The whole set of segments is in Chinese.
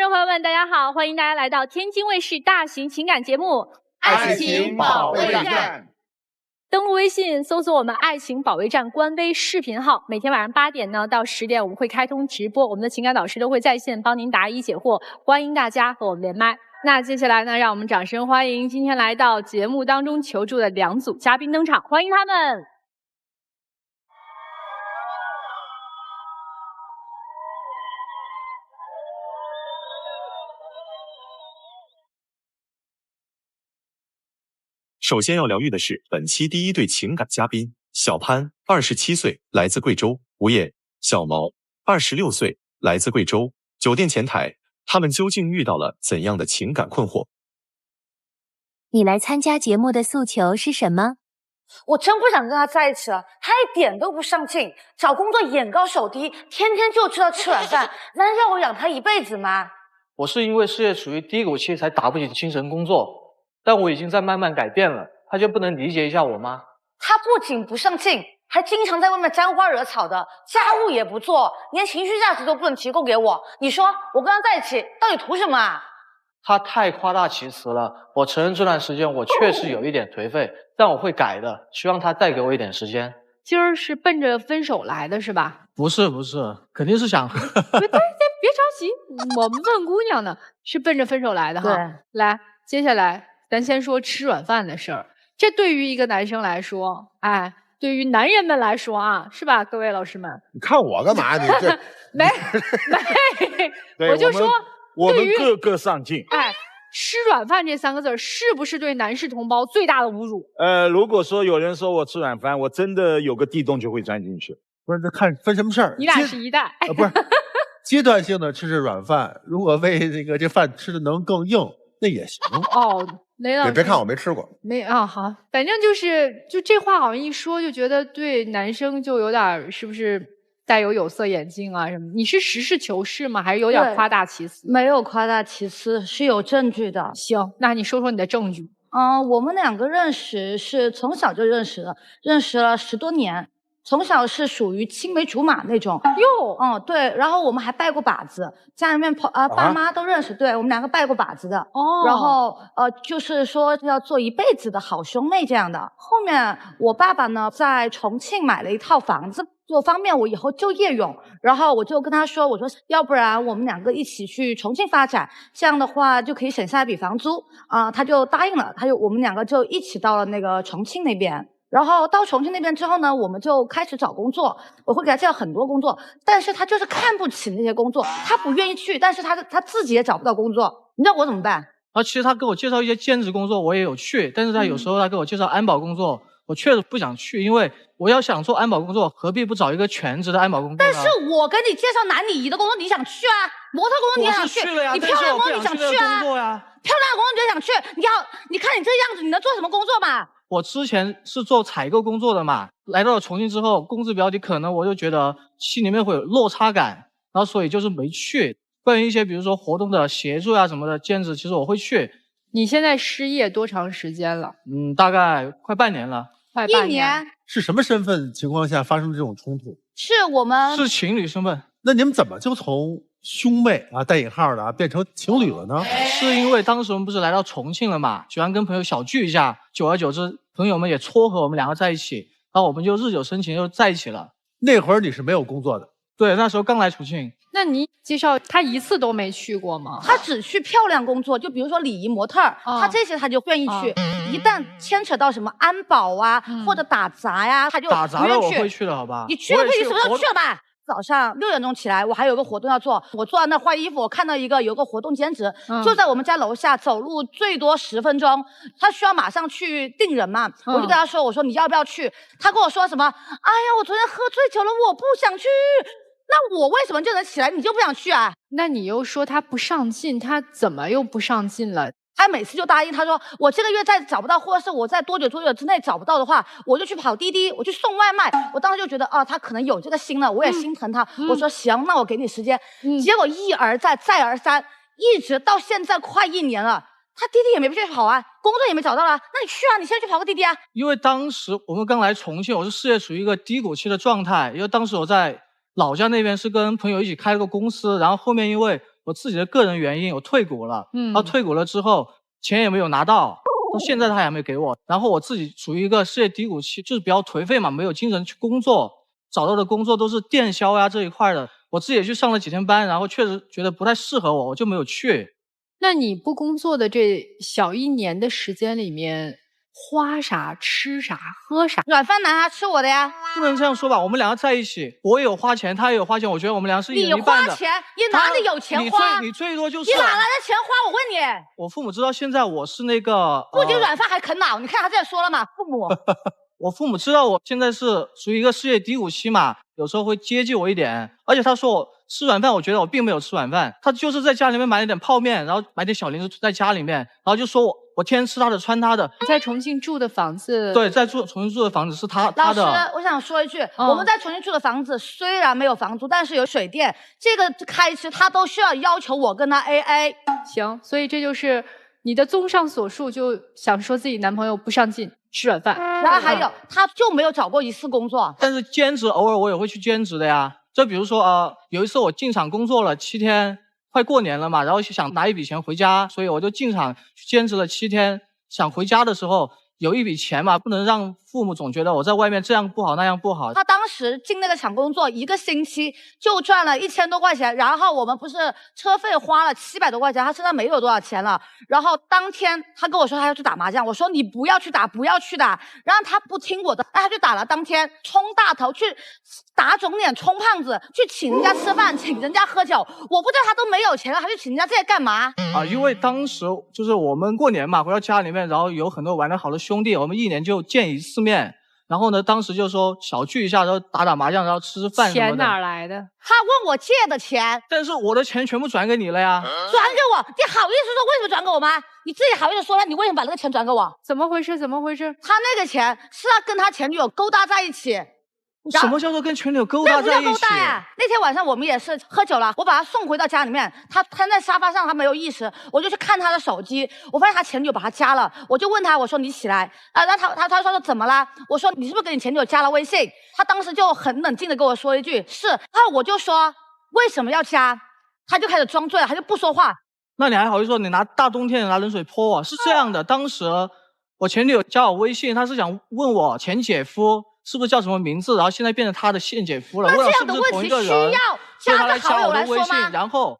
众朋友们，大家好，欢迎大家来到天津卫视大型情感节目《爱情保卫战》。登录微信，搜索我们“爱情保卫战”官微视频号，每天晚上8点呢到10点，我们会开通直播，我们的情感导师都会在线帮您答疑解惑，欢迎大家和我们连麦。那接下来呢，让我们掌声欢迎今天来到节目当中求助的2组嘉宾登场，欢迎他们。首先要疗愈的是本期第一对情感嘉宾小潘，27岁，来自贵州；吴叶、小毛，26岁，来自贵州。酒店前台，他们究竟遇到了怎样的情感困惑？你来参加节目的诉求是什么？我真不想跟他在一起了，他一点都不上进，找工作眼高手低，天天就知道吃软饭，难道要我养他一辈子吗？我是因为事业处于低谷期才打不起精神工作。但我已经在慢慢改变了，他就不能理解一下我吗？他不仅不上进，还经常在外面沾花惹草的，家务也不做，连情绪价值都不能提供给我。你说我跟他在一起到底图什么啊？他太夸大其词了，我承认这段时间我确实有一点颓废，但我会改的，希望他再给我一点时间。今儿是奔着分手来的是吧？不是，肯定是想别着急，我们问姑娘呢，是奔着分手来的哈。对，来，接下来咱先说吃软饭的事儿，这对于一个男生来说，哎，对于男人们来说啊，是吧？各位老师们，你看我干嘛？你这没，我就说，我们个个上进。哎，吃软饭这3个字是不是对男士同胞最大的侮辱？如果说有人说我吃软饭，我真的有个地洞就会钻进去。不是，这看分什么事儿。你俩是一代，不是阶段性的吃软饭，如果为这饭吃的能更硬，那也行。哦。雷老师，别看我没吃过，没啊，好，反正就这话好像一说就觉得对男生就有点是不是带有色眼镜啊什么？你是实事求是吗？还是有点夸大其词？没有夸大其词，是有证据的。行，那你说说你的证据。我们2个认识是从小就认识了10多年。从小是属于青梅竹马那种哟，对，然后我们还拜过把子，家里面爸妈都认识，对，我们2个拜过把子的哦。然后就是说要做一辈子的好兄妹这样的。后面我爸爸呢在重庆买了一套房子，就方便我以后就业用。然后我就跟他说，我说要不然我们2个一起去重庆发展，这样的话就可以省下一笔房租他就答应了，我们2个就一起到了那个重庆那边。然后到重庆那边之后呢，我们就开始找工作，我会给他介绍很多工作，但是他就是看不起那些工作，他不愿意去，但是他自己也找不到工作，你知道我怎么办？其实他给我介绍一些兼职工作，我也有去，但是他有时候他给我介绍安保工作，我确实不想去，因为我要想做安保工作，何必不找一个全职的安保工作呢？但是我给你介绍男女移的工作，你想去啊？模特工作你也想去？你漂亮工作你想去啊？漂亮工作你就想去？你看你这样子，你能做什么工作嘛？我之前是做采购工作的嘛，来到了重庆之后，工资比较低，可能我就觉得心里面会有落差感，然后所以就是没去。关于一些比如说活动的协助啊什么的兼职，其实我会去。你现在失业多长时间了？大概快半年了。快半年。1年。是什么身份情况下发生这种冲突？是我们是情侣身份。那你们怎么就从兄妹带引号的变成情侣了呢？是因为当时我们不是来到重庆了嘛，喜欢跟朋友小聚一下，久而久之，朋友们也撮合我们2个在一起，然后我们就日久生情，就在一起了。那会儿你是没有工作的？对，那时候刚来重庆。那你介绍他一次都没去过吗？他只去漂亮工作，就比如说礼仪模特他这些他就愿意去。一旦牵扯到什么安保啊，或者打杂呀，他就打杂的我会去的，好吧？你去了可以什么时候去了吧？早上6点钟起来，我还有个活动要做，我坐在那换衣服，我看到有个活动兼职，就在我们家楼下，走路最多10分钟。他需要马上去订人嘛，我就跟他说，我说你要不要去？他跟我说什么？哎呀，我昨天喝醉酒了，我不想去。那我为什么就能起来，你就不想去啊？那你又说他不上进，他怎么又不上进了？他每次就答应，他说我这个月再找不到，或者是我在多久之内找不到的话，我就去跑滴滴，我去送外卖。我当时就觉得他可能有这个心了，我也心疼他。我说行，那我给你时间。结果一而再再而三，一直到现在快1年了，他滴滴也没去跑啊，工作也没找到啊。那你去啊，你现在去跑个滴滴啊。因为当时我们刚来重庆，我是事业处于一个低谷期的状态，因为当时我在老家那边是跟朋友一起开了个公司，然后后面因为我自己的个人原因我退股了，然后退股了之后钱也没有拿到现在他还没给我，然后我自己处于一个事业低谷期，就是比较颓废嘛，没有精神去工作，找到的工作都是电销呀这一块的，我自己也去上了几天班，然后确实觉得不太适合我就没有去。那你不工作的这小1年的时间里面，花啥、吃啥、喝啥？软饭男啊，吃我的呀。不能这样说吧，我们两个在一起，我也有花钱，他也有花钱，我觉得我们俩是一人一半的。你花钱，你哪里有钱花？你最多就是你哪来的钱花？我问你。我父母知道现在我是那个不仅软饭还啃老，你看他这说了嘛，父母。我父母知道我现在是属于一个事业低谷期嘛，有时候会接济我一点，而且他说我吃软饭，我觉得我并没有吃软饭，他就是在家里面买了点泡面，然后买点小零食在家里面，然后就说我天天吃他的穿他的。你在重庆住的房子？对，在重庆住的房子是他的。老师，我想说一句，我们在重庆住的房子虽然没有房租，但是有水电，这个开支他都需要求我跟他 AA。行，所以这就是你的综上所述，就想说自己男朋友不上进。吃软饭，然后还有，他就没有找过一次工作。但是兼职偶尔我也会去兼职的呀。就比如说有一次我进厂工作了7天，快过年了嘛，然后想拿一笔钱回家，所以我就进厂去兼职了7天。想回家的时候有一笔钱嘛，不能让父母总觉得我在外面这样不好那样不好。他当时进那个厂工作1个星期就赚了1000多块钱，然后我们不是车费花了700多块钱，他身上没有多少钱了。然后当天他跟我说他要去打麻将，我说你不要去打，不要去打。然后他不听我的，他去打了。当天冲大头，去打肿脸充胖子，去请人家吃饭，请人家喝酒。我不知道他都没有钱了，还去请人家这些干嘛？因为当时就是我们过年嘛，回到家里面，然后有很多玩得好的兄弟，我们1年就见1次面。然后呢，当时就说小聚一下，然后打打麻将，然后吃吃饭什么的。钱哪来的？他问我借的钱，但是我的钱全部转给你了呀。转给我？你好意思说为什么转给我吗？你自己好意思说呀？你为什么把那个钱转给我？怎么回事？怎么回事？他那个钱是他跟他前女友勾搭在一起。什么叫做跟前女友勾搭在一起？那不叫勾搭呀！那天晚上我们也是喝酒了，我把他送回到家里面，他瘫在沙发上，他没有意识，我就去看他的手机，我发现他前女友把他加了，我就问他，我说你起来，然后他说怎么啦？我说你是不是跟你前女友加了微信？他当时就很冷静的跟我说一句是，然后我就说为什么要加？他就开始装醉了，他就不说话。那你还好意思说你拿大冬天拿冷水泼我？是这样的，当时我前女友加我微信，她是想问我前姐夫是不是叫什么名字，然后现在变成他的现姐夫了，那这样的问是不是同一个人，需要加个好友来说吗？然后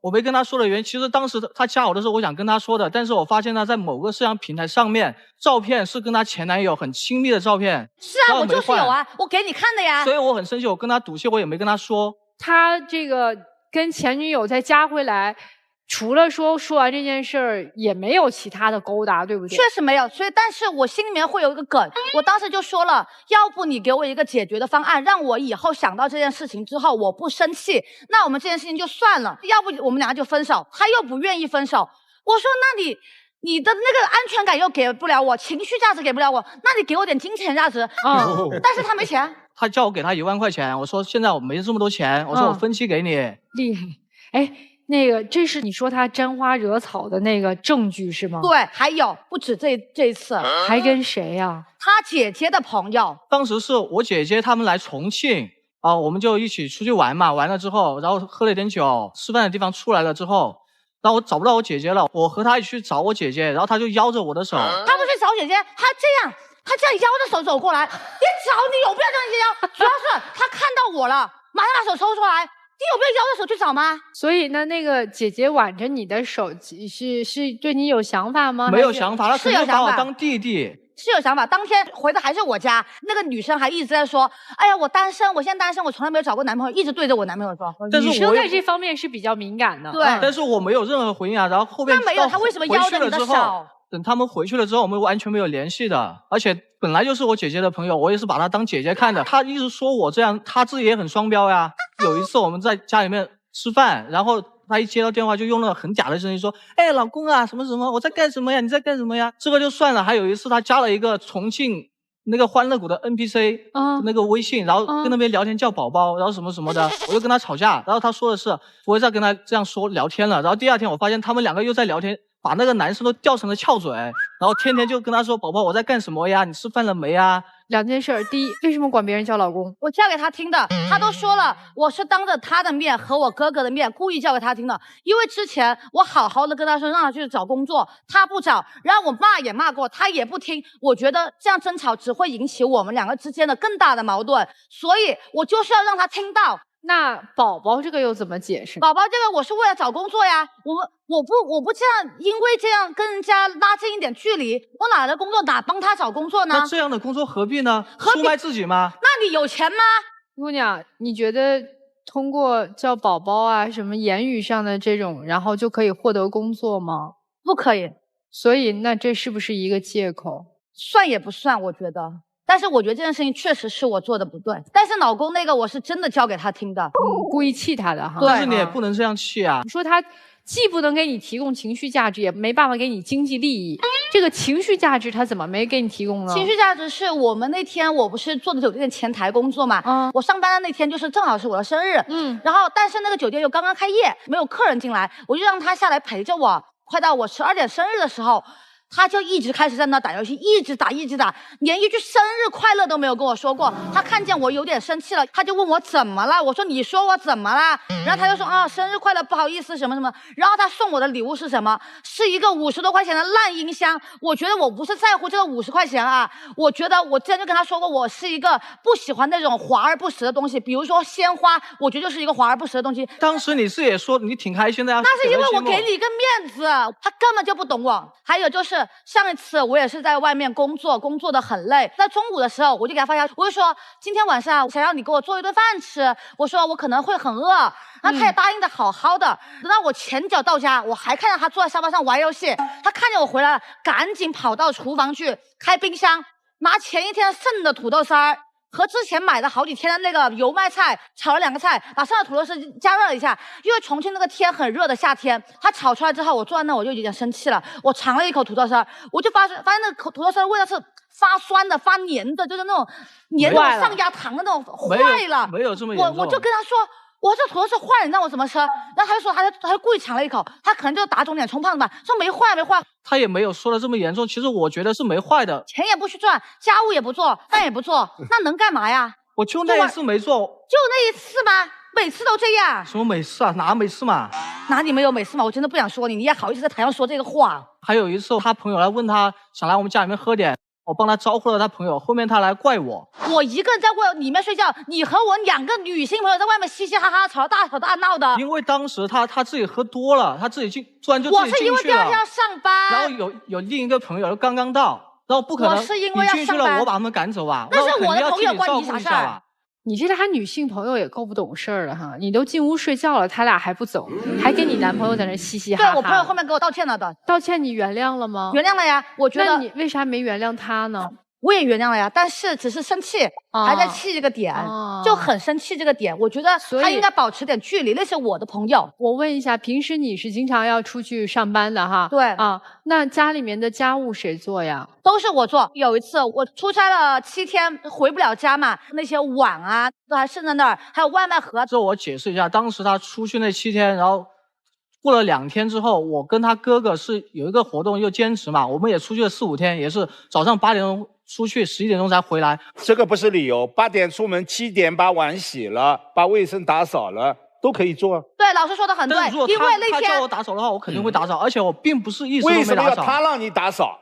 我没跟他说的原因，其实当时他加我的时候，我想跟他说的，但是我发现他在某个社交平台上面照片是跟他前男友很亲密的照片。是啊，我就是有啊，我给你看的呀。所以我很生气，我跟他赌气，我也没跟他说。他这个跟前女友再加回来。除了说完这件事儿，也没有其他的勾搭，对不对？确实没有，所以但是我心里面会有一个梗，我当时就说了，要不你给我一个解决的方案，让我以后想到这件事情之后我不生气，那我们这件事情就算了；要不我们两个就分手。他又不愿意分手，我说那你的那个安全感又给不了我，情绪价值给不了我，那你给我点金钱价值。但是他没钱，他叫我给他1万块钱，我说现在我没这么多钱，我说我分期给你。厉害，哎。那个，这是你说他沾花惹草的那个证据是吗？对，还有不止这一次，还跟谁呀？他姐姐的朋友。当时是我姐姐他们来重庆我们就一起出去玩嘛，完了之后，然后喝了点酒，吃饭的地方出来了之后，然后我找不到我姐姐了，我和她一起去找我姐姐，然后她就邀着我的手。他不去找姐姐，他这样邀着手走过来，你有必要这样邀？主要是他看到我了，马上把手抽出来。你有必要邀着手去找吗？所以呢，那个姐姐挽着你的手，是对你有想法吗？没有想法，她肯定把我当弟弟。是有想法。当天回的还是我家，那个女生还一直在说：“哎呀，我单身，我现在单身，我从来没有找过男朋友。”一直对着我男朋友说。但是女生在这方面是比较敏感的。对，但是我没有任何回应啊。然后后面那没有，他为什么邀着你的手？等他们回去了之后，我们完全没有联系的，而且本来就是我姐姐的朋友，我也是把她当姐姐看的。她一直说我这样，她自己也很双标呀。有一次我们在家里面吃饭，然后她一接到电话就用那个很假的声音说：“哎，老公啊，什么什么，我在干什么呀？你在干什么呀？”这个就算了。还有一次她加了一个重庆那个欢乐谷的 NPC 那个微信，然后跟那边聊天叫宝宝，然后什么什么的，我就跟她吵架，然后她说的是不会再跟她这样说聊天了。然后第2天我发现他们2个又在聊天。把那个男生都吊成了翘嘴，然后天天就跟他说：“宝宝，我在干什么呀？你吃饭了没呀？ 2件事儿，第一，为什么管别人叫老公？我叫给他听的，他都说了，我是当着他的面和我哥哥的面故意叫给他听的。因为之前我好好的跟他说让他去找工作，他不找，然后我骂也骂过，他也不听。我觉得这样争吵只会引起我们2个之间的更大的矛盾，所以我就是要让他听到。那宝宝这个又怎么解释？宝宝这个我是为了找工作呀，我不这样，因为这样跟人家拉近一点距离，我哪来的工作哪帮他找工作呢？那这样的工作何必呢？何必出卖自己吗？那你有钱吗？姑娘，你觉得通过叫宝宝啊什么言语上的这种，然后就可以获得工作吗？不可以。所以那这是不是一个借口？算也不算，我觉得。但是我觉得这件事情确实是我做的不对，但是老公那个我是真的教给他听的，故意气他的哈。但是你也不能这样气啊。你说他既不能给你提供情绪价值，也没办法给你经济利益，这个情绪价值他怎么没给你提供呢？情绪价值是我们那天我不是做的酒店前台工作嘛，我上班的那天就是正好是我的生日，然后但是那个酒店又刚刚开业，没有客人进来，我就让他下来陪着我，快到我12点生日的时候。他就一直开始在那打游戏，一直打，连一句生日快乐都没有跟我说过。他看见我有点生气了，他就问我怎么了。我说你说我怎么了？然后他就说啊，生日快乐，不好意思什么什么。然后他送我的礼物是什么？是一个50多块钱的烂音箱。我觉得我不是在乎这个50块钱啊，我觉得我之前就跟他说过，我是一个不喜欢那种华而不实的东西，比如说鲜花，我觉得就是一个华而不实的东西。当时你是也说你挺开心的呀，那是因为我给你一个面子，他根本就不懂我。还有就是上一次我也是在外面工作的很累，在中午的时候我就给他发消息，我就说今天晚上想让你给我做一顿饭吃，我说我可能会很饿，然后他也答应的好好的。等到我前脚到家，我还看到他坐在沙发上玩游戏，他看见我回来了，赶紧跑到厨房去开冰箱，拿前一天剩的土豆丝儿和之前买的好几天的那个油麦菜炒了2个菜，把剩下的土豆丝加热了一下。因为重庆那个天很热的夏天，它炒出来之后，我坐在那我就有点生气了。我尝了一口土豆丝，我就发现那个土豆丝的味道是发酸的、发黏的，就是那种黏的上牙膛的那种，坏了。没有这么严重。我就跟他说。我这土豆丝坏了，你让我怎么吃？然后他就说，他就故意尝了一口，他可能就打肿脸充胖子吧，说没坏。他也没有说的这么严重，其实我觉得是没坏的。钱也不去赚，家务也不做，饭也不做，那能干嘛呀？我就那一次没做，就那一次吗？每次都这样？什么每次啊？哪每次嘛？哪里没有每次嘛？我真的不想说你，你也好意思在台上说这个话？还有一次，他朋友来问他，想来我们家里面喝点。我帮他招呼了他朋友，后面他来怪我。我一个人在里面睡觉，你和我2个女性朋友在外面嘻嘻哈哈吵大闹的。因为当时他自己喝多了，他自己突然就自己进去了。我是因为第2天要上班。然后有另一个朋友刚刚到，然后不可能我是因为要上班，你进去了，我把他们赶走啊。那是我的朋友，关你啥事儿？你这俩女性朋友也够不懂事儿的哈！你都进屋睡觉了，他俩还不走，还跟你男朋友在那嘻嘻哈哈。对，我朋友后面给我道歉了的。道歉你原谅了吗？原谅了呀，我觉得。那你为啥没原谅他呢？我也原谅了呀，但是只是生气，还在气这个点，就很生气这个点。我觉得他应该保持点距离，那是我的朋友。我问一下，平时你是经常要出去上班的哈？对啊，那家里面的家务谁做呀？都是我做。有一次我出差了7天，回不了家嘛，那些碗啊都还剩在那儿，还有外卖盒。这我解释一下，当时他出去那7天，然后过了2天之后，我跟他哥哥是有一个活动又兼职嘛，我们也出去了4、5天，也是早上8点钟出去，11点钟才回来。这个不是理由，8点出门，7点把碗洗了，把卫生打扫了，都可以做。对，老师说的很对。但是如果因为那天他叫我打扫的话，我肯定会打扫，而且我并不是一直都没打扫。为什么要他让你打扫？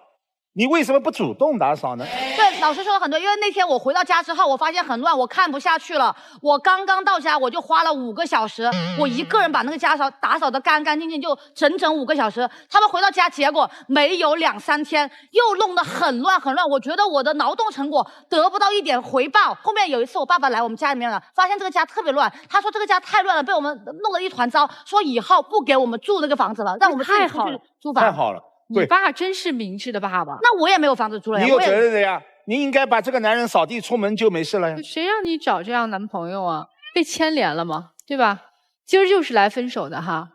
你为什么不主动打扫呢？对，老师说的很对，因为那天我回到家之后，我发现很乱，我看不下去了。我刚刚到家，我就花了5个小时，我一个人把那个家打扫得干干净净，就整整5个小时。他们回到家，结果没有2、3天，又弄得很乱很乱。我觉得我的劳动成果得不到一点回报。后面有一次，我爸爸来我们家里面了，发现这个家特别乱，他说这个家太乱了，被我们弄得一团糟，说以后不给我们住那个房子了，让我们自己出去租房。太好了。你爸真是明智的爸爸。那我也没有房子住了呀。你有责任的呀，你应该把这个男人扫地出门就没事了呀。谁让你找这样男朋友啊？被牵连了吗？对吧？今儿就是来分手的哈。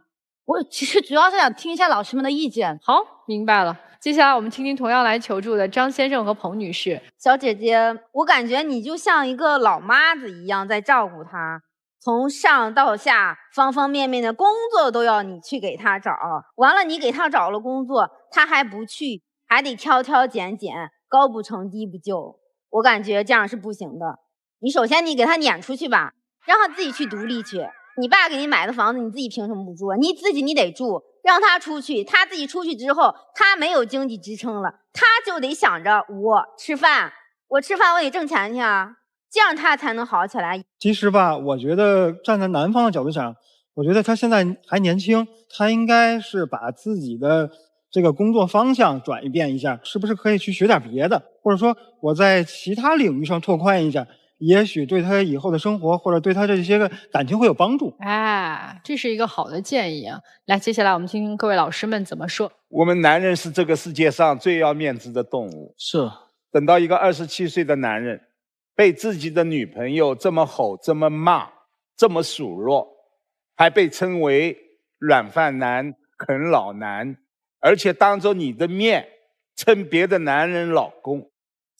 我其实主要是想听一下老师们的意见。好，明白了。接下来我们听听同样来求助的张先生和彭女士。小姐姐，我感觉你就像一个老妈子一样在照顾他。从上到下，方方面面的工作都要你去给他找，完了你给他找了工作，他还不去，还得挑挑拣拣，高不成低不就。我感觉这样是不行的。你首先你给他撵出去吧，让他自己去独立去。你爸给你买的房子，你自己凭什么不住啊？你自己你得住，让他出去。他自己出去之后，他没有经济支撑了，他就得想着我吃饭我得挣钱去啊，这样他才能好起来。其实吧，我觉得站在男方的角度想，我觉得他现在还年轻，他应该是把自己的这个工作方向转变一下，是不是可以去学点别的，或者说我在其他领域上拓宽一下，也许对他以后的生活或者对他这些个感情会有帮助。哎，这是一个好的建议啊！来，接下来我们听听各位老师们怎么说。我们男人是这个世界上最要面子的动物。是。等到一个27岁的男人被自己的女朋友这么吼、这么骂、这么数落，还被称为软饭男、啃老男，而且当着你的面称别的男人老公，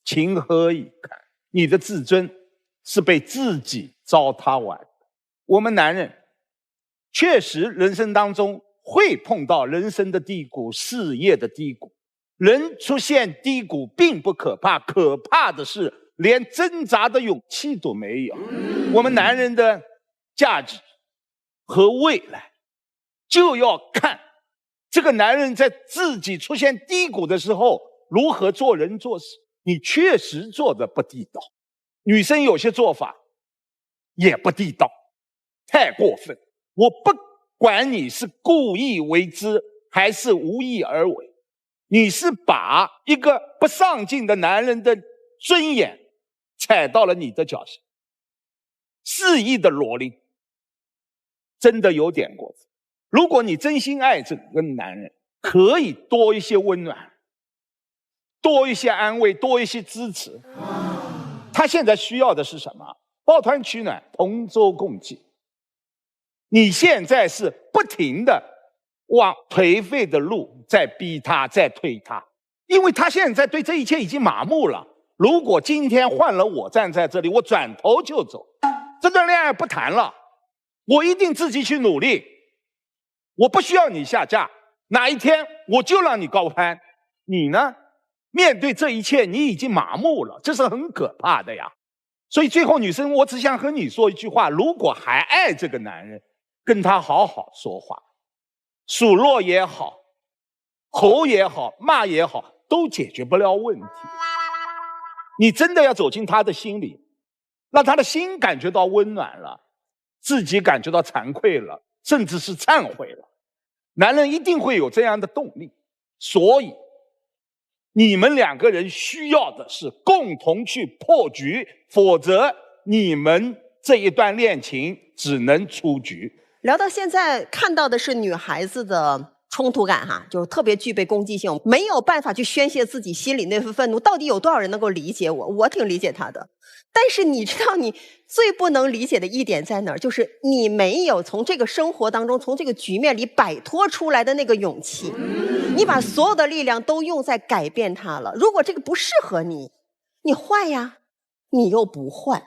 情何以堪？你的自尊是被自己糟蹋完的。我们男人确实人生当中会碰到人生的低谷、事业的低谷。人出现低谷并不可怕，可怕的是连挣扎的勇气都没有。我们男人的价值和未来就要看这个男人在自己出现低谷的时候如何做人做事。你确实做得不地道，女生有些做法也不地道，太过分。我不管你是故意为之还是无意而为，你是把一个不上进的男人的尊严踩到了你的脚下，肆意的罗琳，真的有点过分。如果你真心爱这个男人，可以多一些温暖，多一些安慰，多一些支持。他现在需要的是什么？抱团取暖，同舟共济。你现在是不停的往颓废的路在逼他，在推他，因为他现在对这一切已经麻木了。如果今天换了我站在这里，我转头就走，这段恋爱不谈了，我一定自己去努力，我不需要你下架，哪一天我就让你高攀。你呢，面对这一切你已经麻木了，这是很可怕的呀。所以最后女生，我只想和你说一句话，如果还爱这个男人，跟他好好说话，数落也好，吼也好，骂也好，都解决不了问题。你真的要走进他的心里，让他的心感觉到温暖了，自己感觉到惭愧了，甚至是忏悔了。男人一定会有这样的动力。所以你们两个人需要的是共同去破局，否则你们这一段恋情只能出局。聊到现在，看到的是女孩子的冲突感哈，就是特别具备攻击性，没有办法去宣泄自己心里那份愤怒。到底有多少人能够理解我？我挺理解他的。但是你知道你最不能理解的一点在哪儿？就是你没有从这个生活当中，从这个局面里摆脱出来的那个勇气。你把所有的力量都用在改变它了。如果这个不适合你，你换呀，你又不换。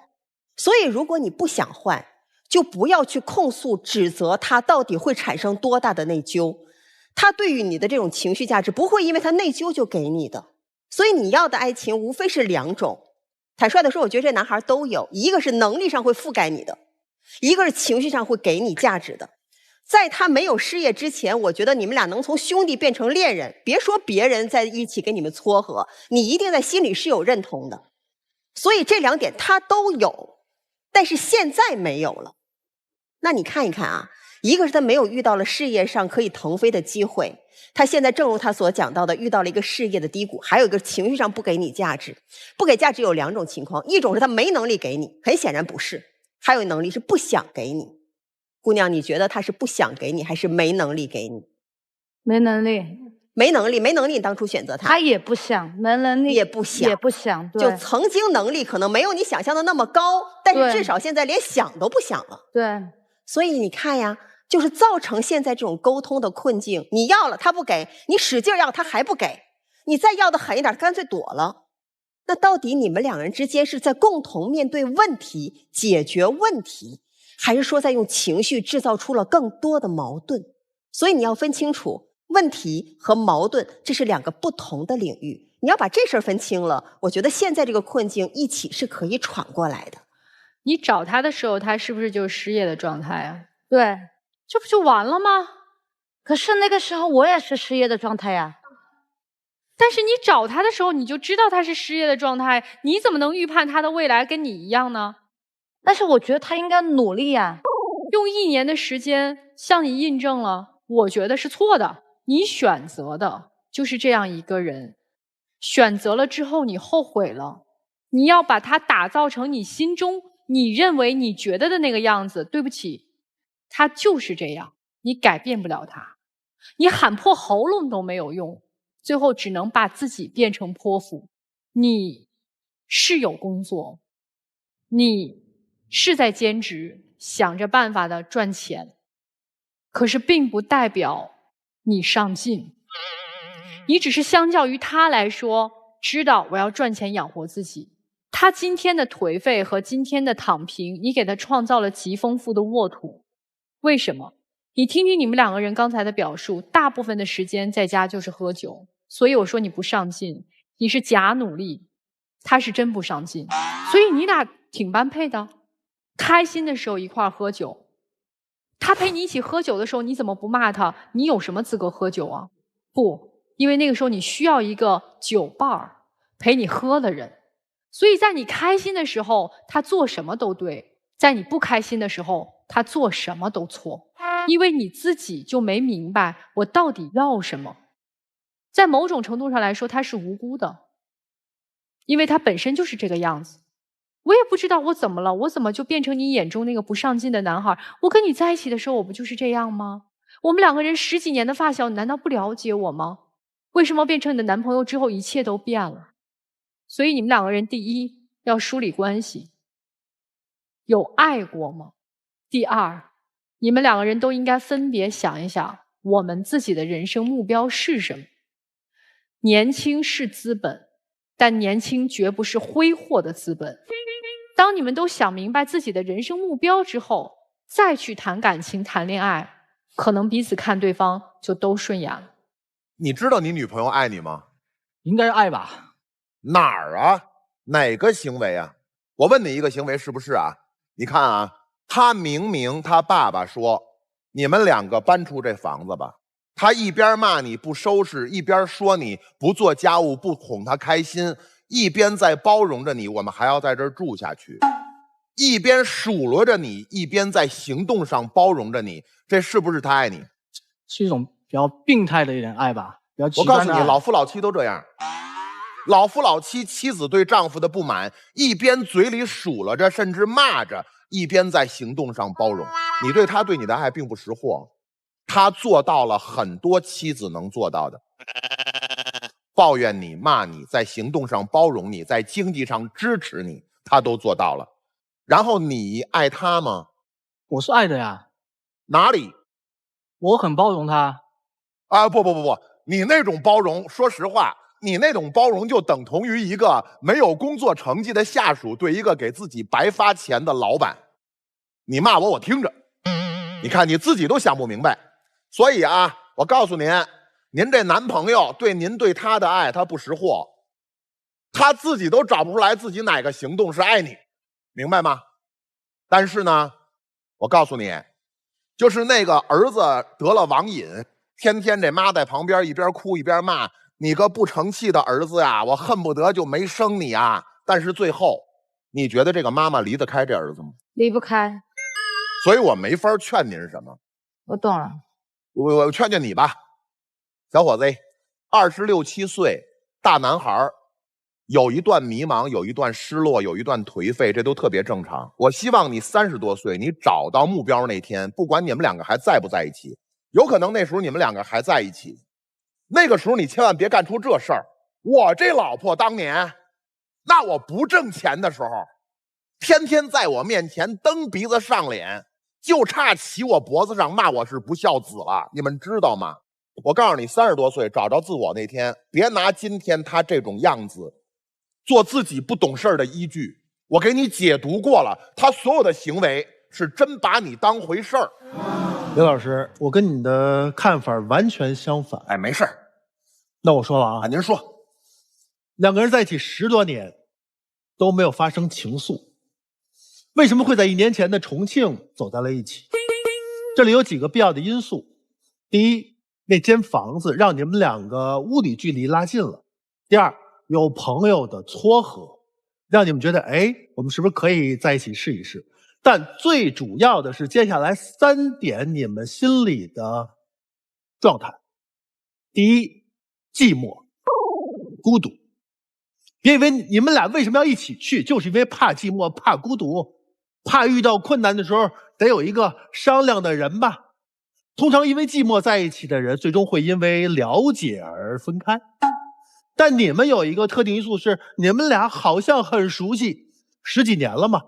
所以如果你不想换，就不要去控诉指责他，到底会产生多大的内疚。他对于你的这种情绪价值不会因为他内疚就给你的。所以你要的爱情无非是两种。坦率的说，我觉得这男孩都有，一个是能力上会覆盖你的，一个是情绪上会给你价值的。在他没有事业之前，我觉得你们俩能从兄弟变成恋人，别说别人在一起给你们撮合，你一定在心里是有认同的。所以这两点他都有，但是现在没有了。那你看一看啊，一个是他没有遇到了事业上可以腾飞的机会，他现在正如他所讲到的，遇到了一个事业的低谷，还有一个情绪上不给你价值。不给价值有两种情况，一种是他没能力给你，很显然不是；还有能力是不想给你。姑娘，你觉得他是不想给你，还是没能力给你？没能力。没能力，你当初选择他。他也不想，没能力也不想，也不想。对，就曾经能力可能没有你想象的那么高，但是至少现在连想都不想了。对。所以你看呀，就是造成现在这种沟通的困境。你要了他不给，你使劲要他还不给，你再要的狠一点，干脆躲了。那到底你们两人之间是在共同面对问题、解决问题，还是说在用情绪制造出了更多的矛盾？所以你要分清楚，问题和矛盾这是两个不同的领域。你要把这事儿分清了，我觉得现在这个困境一起是可以闯过来的。你找他的时候，他是不是就是失业的状态啊？对，这不就完了吗？可是那个时候我也是失业的状态呀。但是你找他的时候，你就知道他是失业的状态，你怎么能预判他的未来跟你一样呢？但是我觉得他应该努力呀。用1年的时间向你印证了，我觉得是错的。你选择的就是这样一个人，选择了之后你后悔了，你要把他打造成你心中你认为你觉得的那个样子。对不起，他就是这样，你改变不了他，你喊破喉咙都没有用，最后只能把自己变成泼妇。你是有工作，你是在兼职，想着办法的赚钱，可是并不代表你上进。你只是相较于他来说，知道我要赚钱养活自己。他今天的颓废和今天的躺平，你给他创造了极丰富的沃土。为什么？你听听你们2个人刚才的表述，大部分的时间在家就是喝酒。所以我说你不上进，你是假努力，他是真不上进。所以你俩挺般配的，开心的时候一块儿喝酒。他陪你一起喝酒的时候，你怎么不骂他？你有什么资格喝酒啊？不，因为那个时候你需要一个酒伴儿陪你喝的人。所以在你开心的时候，他做什么都对；在你不开心的时候，他做什么都错。因为你自己就没明白我到底要什么。在某种程度上来说，他是无辜的，因为他本身就是这个样子。我也不知道我怎么了，我怎么就变成你眼中那个不上进的男孩？我跟你在一起的时候，我不就是这样吗？我们2个人10几年的发小，你难道不了解我吗？为什么变成你的男朋友之后，一切都变了？所以你们2个人，第一要梳理关系，有爱过吗？第二，你们2个人都应该分别想一想，我们自己的人生目标是什么？年轻是资本，但年轻绝不是挥霍的资本。当你们都想明白自己的人生目标之后，再去谈感情、谈恋爱，可能彼此看对方就都顺眼了。你知道你女朋友爱你吗？应该是爱吧？哪儿啊？哪个行为啊？我问你一个行为是不是啊？你看啊，他明明他爸爸说你们2个搬出这房子吧，他一边骂你不收拾，一边说你不做家务，不哄他开心，一边在包容着你，我们还要在这儿住下去，一边数落着你，一边在行动上包容着你，这是不是他爱你？是一种比较病态的一点爱吧，比较极我告诉你，端的爱。老夫老妻都这样。老夫老妻，妻子对丈夫的不满，一边嘴里数落着，甚至骂着，一边在行动上包容。你对他对你的爱并不识货，他做到了很多妻子能做到的，抱怨你、骂你，在行动上包容你，在经济上支持你，他都做到了。然后你爱他吗？我是爱的呀。哪里？我很包容他。啊，不，你那种包容，说实话，你那种包容就等同于一个没有工作成绩的下属对一个给自己白发钱的老板。你骂我，我听着。你看你自己都想不明白。所以啊，我告诉您，您这男朋友对您对他的爱，他不识货，他自己都找不出来自己哪个行动是爱你，明白吗？但是呢，我告诉你，就是那个儿子得了网瘾，天天这妈在旁边一边哭一边骂，你个不成器的儿子呀，我恨不得就没生你啊！但是最后，你觉得这个妈妈离得开这儿子吗？离不开。所以我没法劝您什么。我懂了。我劝劝你吧，小伙子，26、27岁，大男孩，有一段迷茫，有一段失落，有一段颓废，这都特别正常。我希望你30多岁，你找到目标那天，不管你们2个还在不在一起，有可能那时候你们2个还在一起，那个时候你千万别干出这事儿。我这老婆当年，那我不挣钱的时候，天天在我面前蹬鼻子上脸，就差骑我脖子上骂我是不孝子了，你们知道吗？我告诉你，30多岁找着自我那天，别拿今天他这种样子做自己不懂事的依据。我给你解读过了，他所有的行为是真把你当回事儿。刘老师，我跟你的看法完全相反。哎，没事儿。那我说了啊，您说。两个人在一起10多年都没有发生情愫，为什么会在1年前的重庆走在了一起？这里有几个必要的因素。第一，那间房子让你们两个物理距离拉近了。第二，有朋友的撮合，让你们觉得我们是不是可以在一起试一试。但最主要的是接下来3点你们心里的状态。第一，寂寞孤独。别以为你们俩为什么要一起去，就是因为怕寂寞怕孤独，怕遇到困难的时候得有一个商量的人吧。通常因为寂寞在一起的人最终会因为了解而分开。但你们有一个特定因素是你们俩好像很熟悉，10几年了嘛，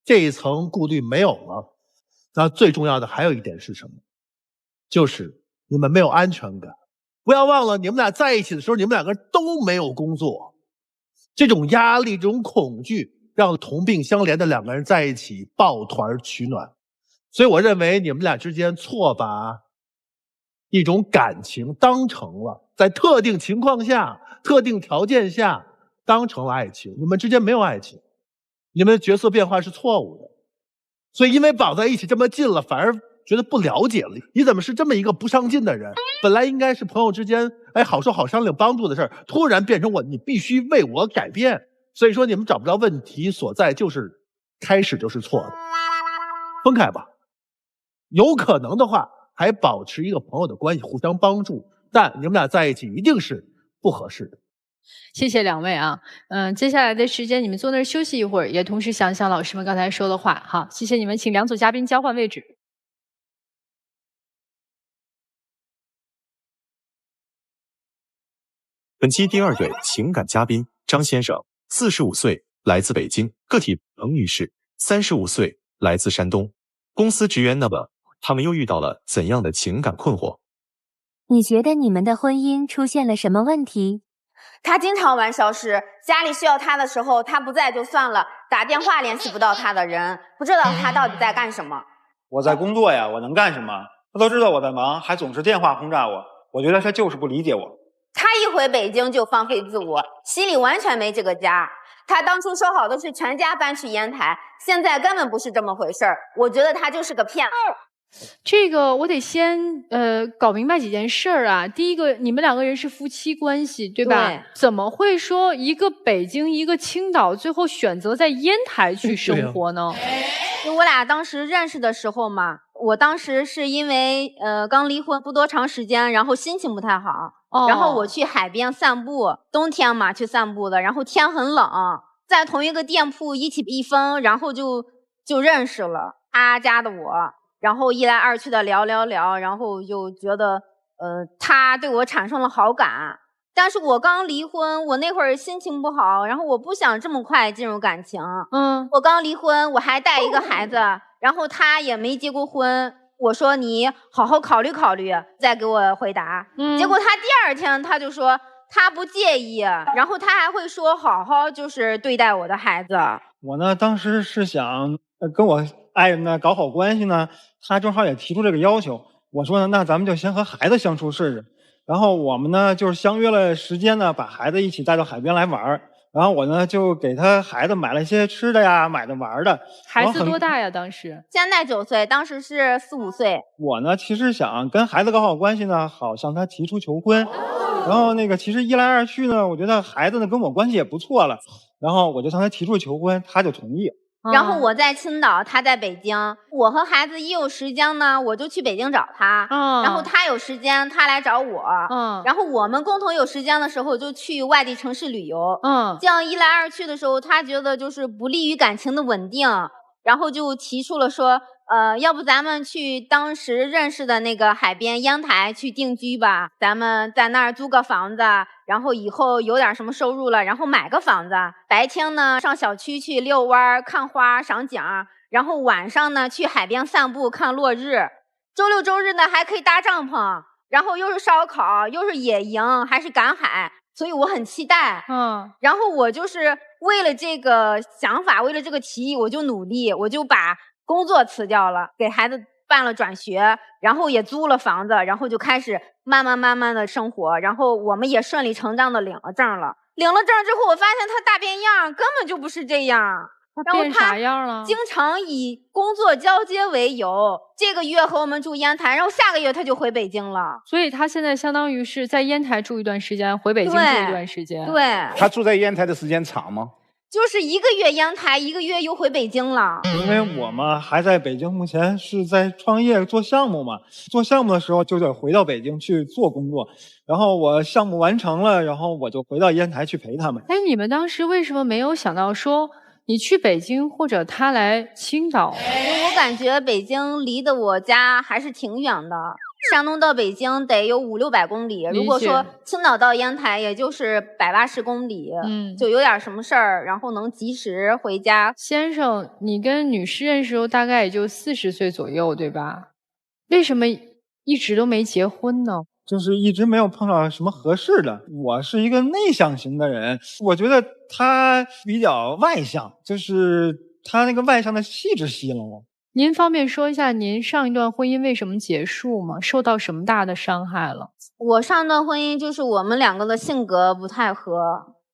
这一层顾虑没有了。那最重要的还有一点是什么？就是你们没有安全感。不要忘了你们俩在一起的时候你们两个人都没有工作，这种压力这种恐惧让同病相怜的两个人在一起抱团取暖。所以我认为你们俩之间错把一种感情当成了在特定情况下特定条件下当成了爱情，你们之间没有爱情，你们的角色变化是错误的。所以因为绑在一起这么近了，反而觉得不了解了，你怎么是这么一个不上进的人？本来应该是朋友之间好说好商量帮助的事儿，突然变成你必须为我改变。所以说你们找不着问题所在，就是开始就是错的。分开吧，有可能的话还保持一个朋友的关系，互相帮助，但你们俩在一起一定是不合适的。谢谢两位啊，接下来的时间你们坐那儿休息一会儿，也同时想想老师们刚才说的话。好，谢谢你们，请2组嘉宾交换位置。本期第2对情感嘉宾张先生，45岁，来自北京；个体彭女士，35岁，来自山东。公司职员。那么他们又遇到了怎样的情感困惑？你觉得你们的婚姻出现了什么问题？他经常玩消失，家里需要他的时候他不在就算了，打电话联系不到他的人，不知道他到底在干什么。我在工作呀，我能干什么？他都知道我在忙，还总是电话轰炸我，我觉得他就是不理解我。他一回北京就放飞自我，心里完全没这个家。他当初说好的是全家搬去烟台，现在根本不是这么回事儿。我觉得他就是个骗子。这个我得先搞明白几件事儿啊。第一个，你们2个人是夫妻关系，对吧？对。怎么会说一个北京一个青岛，最后选择在烟台去生活呢？就我俩当时认识的时候嘛，我当时是因为刚离婚不多长时间，然后心情不太好。然后我去海边散步，冬天嘛去散步的，然后天很冷，在同一个店铺一起避风，然后就认识了他家的我，然后一来二去的聊，然后就觉得他对我产生了好感。但是我刚离婚，我那会儿心情不好，然后我不想这么快进入感情。我刚离婚，我还带一个孩子，然后他也没结过婚。我说你好好考虑考虑，再给我回答。结果他第2天他就说他不介意，然后他还会说好好就是对待我的孩子。我呢当时是想跟我爱人呢搞好关系呢，他正好也提出这个要求。我说呢，那咱们就先和孩子相处试试。然后我们呢就是相约了时间呢，把孩子一起带到海边来玩。然后我呢就给他孩子买了一些吃的呀，买的玩的。孩子多大呀？当时现在9岁，当时是4、5岁。我呢其实想跟孩子搞好关系呢，好向他提出求婚。然后其实一来二去呢，我觉得孩子呢跟我关系也不错了，然后我就向他提出求婚，他就同意。然后我在青岛，他在北京。我和孩子一有时间呢，我就去北京找他。然后他有时间，他来找我。然后我们共同有时间的时候，就去外地城市旅游。这样一来二去的时候，他觉得就是不利于感情的稳定，然后就提出了说，要不咱们去当时认识的那个海边烟台去定居吧，咱们在那儿租个房子，然后以后有点什么收入了，然后买个房子，白天呢上小区去遛弯看花赏景，然后晚上呢去海边散步看落日，周六周日呢还可以搭帐篷，然后又是烧烤又是野营还是赶海，所以我很期待。然后我就是为了这个想法，为了这个提议，我就努力，我就把工作辞掉了，给孩子办了转学，然后也租了房子，然后就开始慢慢的生活，然后我们也顺理成章的领了证了。领了证之后，我发现他大变样，根本就不是这样。他变啥样了？经常以工作交接为由，这个月和我们住烟台，然后下个月他就回北京了。所以他现在相当于是在烟台住一段时间，回北京住一段时间。对。他住在烟台的时间长吗？就是1个月烟台，1个月又回北京了。因为我嘛还在北京，目前是在创业做项目嘛。做项目的时候就得回到北京去做工作，然后我项目完成了，然后我就回到烟台去陪他们。哎，你们当时为什么没有想到说你去北京，或者他来青岛？因为我感觉北京离的我家还是挺远的。山东到北京得有500-600公里，如果说青岛到烟台，也就是180公里，就有点什么事儿，然后能及时回家。先生，你跟女士认识时候大概也就40岁左右，对吧？为什么一直都没结婚呢？就是一直没有碰到什么合适的。我是一个内向型的人，我觉得他比较外向，就是他那个外向的气质吸引了我。您方便说一下您上一段婚姻为什么结束吗？受到什么大的伤害了？我上段婚姻就是我们2个的性格不太合，